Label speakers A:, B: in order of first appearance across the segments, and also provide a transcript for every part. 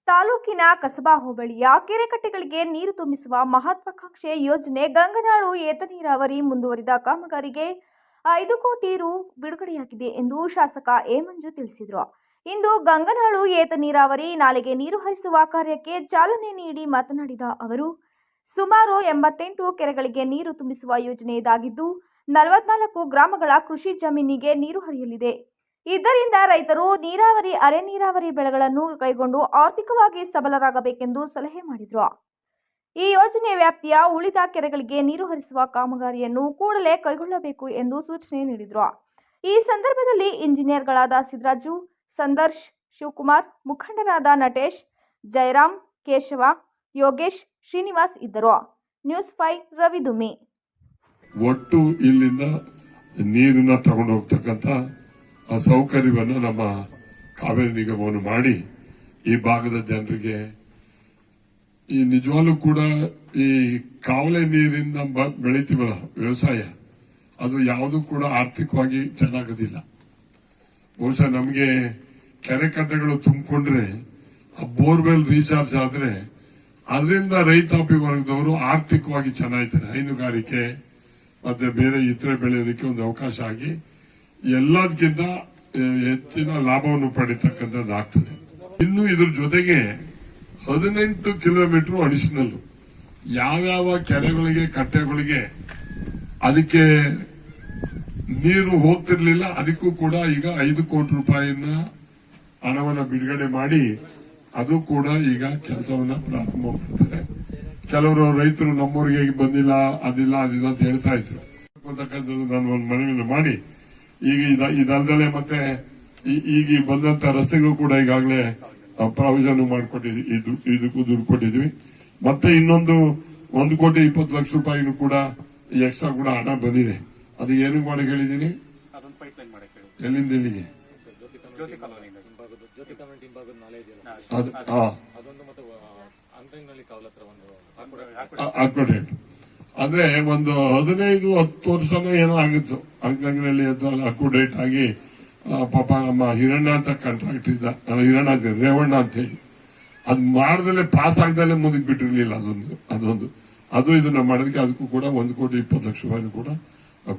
A: ತಾಲೂಕಿನ ಕಸಬಾ ಹೋಬಳಿಯ ಕೆರೆಕಟ್ಟೆಗಳಿಗೆ ನೀರು ತುಂಬಿಸುವ ಮಹತ್ವಾಕಾಂಕ್ಷೆ ಯೋಜನೆ ಗಂಗನಾಳು ಏತ ನೀರಾವರಿ ಮುಂದುವರಿದ ಕಾಮಗಾರಿಗೆ 5 ಕೋಟಿ ರು ಬಿಡುಗಡೆಯಾಗಿದೆ ಎಂದು ಶಾಸಕ ಎ ಮಂಜು ತಿಳಿಸಿದರು. ಇಂದು ಗಂಗನಾಳು ಏತ ನೀರಾವರಿ ನಾಲೆಗೆ ನೀರು ಹರಿಸುವ ಕಾರ್ಯಕ್ಕೆ ಚಾಲನೆ ನೀಡಿ ಮಾತನಾಡಿದ ಅವರು, ಸುಮಾರು 88 ಕೆರೆಗಳಿಗೆ ನೀರು ತುಂಬಿಸುವ ಯೋಜನೆ ಇದಾಗಿದ್ದು 44 ಗ್ರಾಮಗಳ ಕೃಷಿ ಜಮೀನಿಗೆ ನೀರು ಹರಿಯಲಿದೆ. ಇದರಿಂದ ರೈತರು ನೀರಾವರಿ, ಅರೆ ನೀರಾವರಿ ಬೆಳೆಗಳನ್ನು ಕೈಗೊಂಡು ಆರ್ಥಿಕವಾಗಿ ಸಬಲರಾಗಬೇಕೆಂದು ಸಲಹೆ ಮಾಡಿದರು. ಈ ಯೋಜನೆ ವ್ಯಾಪ್ತಿಯ ಉಳಿದ ಕೆರೆಗಳಿಗೆ ನೀರು ಹರಿಸುವ ಕಾಮಗಾರಿಯನ್ನು ಕೂಡಲೇ ಕೈಗೊಳ್ಳಬೇಕು ಎಂದು ಸೂಚನೆ ನೀಡಿದರು. ಈ ಸಂದರ್ಭದಲ್ಲಿ ಇಂಜಿನಿಯರ್ಗಳಾದ ಸಿದ್ದರಾಜು, ಸಂದರ್ಶ್, ಶಿವಕುಮಾರ್, ಮುಖಂಡರಾದ ನಟೇಶ್, ಜಯರಾಮ್, ಕೇಶವ, ಯೋಗೇಶ್, ಶ್ರೀನಿವಾಸ್ ಇದ್ದರು. ನ್ಯೂಸ್ 5 ರವಿದುಮಿ.
B: ಒಟ್ಟು ಇಲ್ಲಿಂದ ನೀರನ್ನ ತಗೊಂಡು ಹೋಗ್ತಕ್ಕಂಥ ಸೌಕರ್ಯವನ್ನು ನಮ್ಮ ಕಾವೇರಿ ನಿಗಮವನ್ನು ಮಾಡಿ ಈ ಭಾಗದ ಜನರಿಗೆ ಈ ನಿಜವಾಗ್ಲೂ ಕೂಡ ಈ ಕಾವಲೆ ನೀರಿಂದ ಬೆಳಿತೀವಲ್ಲ ವ್ಯವಸಾಯ, ಅದು ಯಾವುದು ಕೂಡ ಆರ್ಥಿಕವಾಗಿ ಚೆನ್ನಾಗೋದಿಲ್ಲ. ಬಹುಶಃ ನಮಗೆ ಕೆರೆ ಕಟ್ಟೆಗಳು ತುಂಬಿಕೊಂಡ್ರೆ ಬೋರ್ವೆಲ್ ರೀಚಾರ್ಜ್ ಆದ್ರೆ ಅದರಿಂದ ರೈತಾಪಿ ವರ್ಗದವರು ಆರ್ಥಿಕವಾಗಿ ಚೆನ್ನಾಗಿದ್ದಾರೆ. ಹೈನುಗಾರಿಕೆ ಮತ್ತೆ ಬೇರೆ ಇತರೆ ಬೆಳೆಯೋದಕ್ಕೆ ಒಂದು ಅವಕಾಶ ಆಗಿ ಎಲ್ಲದಕ್ಕಿಂತ ಹೆಚ್ಚಿನ ಲಾಭವನ್ನು ಪಡಿತಕ್ಕಂಥದ್ದು ಆಗ್ತದೆ. ಇನ್ನು ಇದ್ರ ಜೊತೆಗೆ 18 ಕಿಲೋಮೀಟರ್ ಅಡಿಷನಲ್ ಯಾವ್ಯಾವ ಕೆರೆಗಳಿಗೆ, ಕಟ್ಟೆಗಳಿಗೆ ಅದಕ್ಕೆ ನೀರು ಹೋಗ್ತಿರ್ಲಿಲ್ಲ, ಅದಕ್ಕೂ ಕೂಡ ಈಗ 5 ಕೋಟಿ ರೂಪಾಯಿನ ಹಣವನ್ನು ಬಿಡುಗಡೆ ಮಾಡಿ ಅದು ಕೂಡ ಈಗ ಕೆಲಸವನ್ನ ಪ್ರಾರಂಭ ಮಾಡ್ತಾರೆ. ಕೆಲವರು ರೈತರು ನಮ್ಮೂರಿಗೆ ಬಂದಿಲ್ಲ, ಅದಿಲ್ಲ ಅಂತ ಹೇಳ್ತಾ ಇದ್ರು. ನಾನು ಒಂದು ಮನವಿಯನ್ನು ಮಾಡಿ ಈಗ ಇದಲ್ದಲೆ ಮತ್ತೆ ಈಗ ಬಂದಂತ ರಸ್ತೆಗಳು ಕೂಡ ಈಗಾಗಲೇ ಪ್ರಾವಿಷನ್ ಮಾಡಿಕೊಟ್ಟಿದ್ವಿ, ಇದಕ್ಕೂ ದುಡ್ಡು ಕೊಟ್ಟಿದ್ವಿ. ಮತ್ತೆ ಇನ್ನೊಂದು 1 ಕೋಟಿ 20 ಲಕ್ಷ ರೂಪಾಯಿನೂ ಕೂಡ ಎಕ್ಸ್ಟ್ರಾ ಕೂಡ ಹಣ ಬಂದಿದೆ. ಅದು ಏನು ಮಾಡಿ ಹೇಳಿದೀನಿ, ಎಲ್ಲಿಂದ ಎಲ್ಲಿಗೆ ಹಾಕೊಡೇಟ್ ಅಂದ್ರೆ ಒಂದು 15-10 ವರ್ಷನೂ ಏನೋ ಆಗಿತ್ತು. ಅಂಕಂಗಿನಲ್ಲಿ ಅಕ್ಯುಡೇಟ್ ಆಗಿ ಪಾಪ ನಮ್ಮ ಹಿರಣ್ಣ ಅಂತ ಕಾಂಟ್ರಾಕ್ಟ್ ಇದ್ದ, ಹಿರಣ್ಣ ಅಂತ ರೇವಣ್ಣ ಅಂತ ಹೇಳಿ ಅದ್ ಮಾಡ್ದಲೆ ಪಾಸ್ ಆಗದಲ್ಲೇ ಮುಂದಕ್ಕೆ ಬಿಟ್ಟಿರ್ಲಿಲ್ಲ. ಅದು ಇದನ್ನ ಮಾಡೋದಕ್ಕೆ ಅದಕ್ಕೂ ಕೂಡ 1 ಕೋಟಿ 20 ಲಕ್ಷ ರೂಪಾಯಿ ಕೂಡ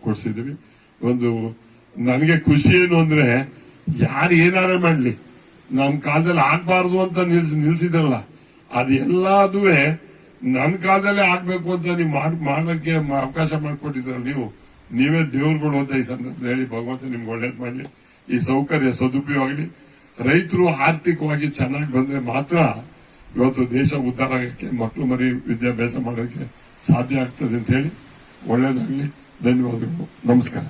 B: ಕೊಡ್ಸಿದ್ವಿ. ನನಗೆ ಖುಷಿ ಏನು ಅಂದ್ರೆ ಯಾರು ಏನಾರ ಮಾಡ್ಲಿ ನಮ್ ಕಾಲದಲ್ಲಿ ಆಗ್ಬಾರ್ದು ಅಂತ ನಿಲ್ಸಿದ್ರಲ್ಲ, ಅದೆಲ್ಲದುವೆ ನನ್ನ ಕಾಲದಲ್ಲೇ ಆಗ್ಬೇಕು ಅಂತ ನೀವು ಮಾಡಕ್ಕೆ ಅವಕಾಶ ಮಾಡಿಕೊಟ್ಟಿದ್ರಲ್ಲ, ನೀವೇ ದೇವ್ರುಗಳು ಅಂತ ಈ ಸಂದರ್ಭದಲ್ಲಿ ಹೇಳಿ ಭಗವಂತ ನಿಮ್ಗೆ ಒಳ್ಳೇದ್ ಮಾಡಲಿ. ಈ ಸೌಕರ್ಯ ಸದುಪಯೋಗ ಆಗಲಿ. ರೈತರು ಆರ್ಥಿಕವಾಗಿ ಚೆನ್ನಾಗಿ ಬಂದ್ರೆ ಮಾತ್ರ ಇವತ್ತು ದೇಶ ಉದ್ಧಾರ ಆಗಕ್ಕೆ, ಮಕ್ಕಳು ಮರಿ ವಿದ್ಯಾಭ್ಯಾಸ ಮಾಡೋಕೆ ಸಾಧ್ಯ ಆಗ್ತದೆ ಅಂತ ಹೇಳಿ ಒಳ್ಳೇದಾಗ್ಲಿ. ಧನ್ಯವಾದಗಳು. ನಮಸ್ಕಾರ.